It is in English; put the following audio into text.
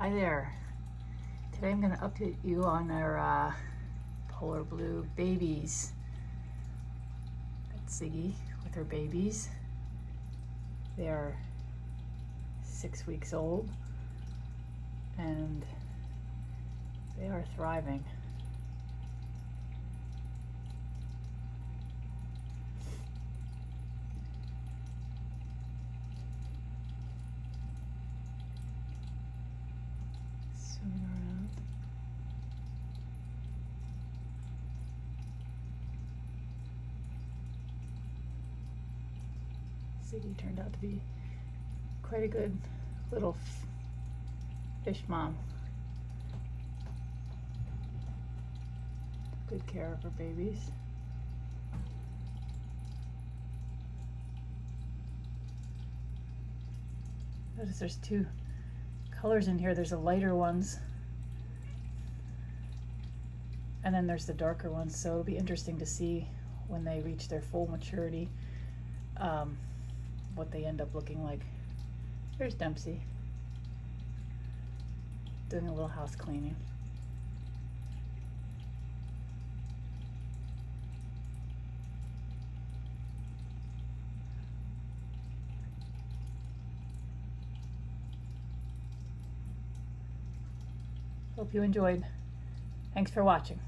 Hi there. Today I'm going to update you on our polar blue babies. That's Ziggy with her babies. They are 6 weeks old and they are thriving. Swimming around. Ziggy turned out to be quite a good little fish mom. Good care of her babies. Notice there's two colors in here. There's the lighter ones and then there's the darker ones, so it'll be interesting to see when they reach their full maturity what they end up looking like. There's Dempsey doing a little house cleaning. Hope you enjoyed. Thanks for watching.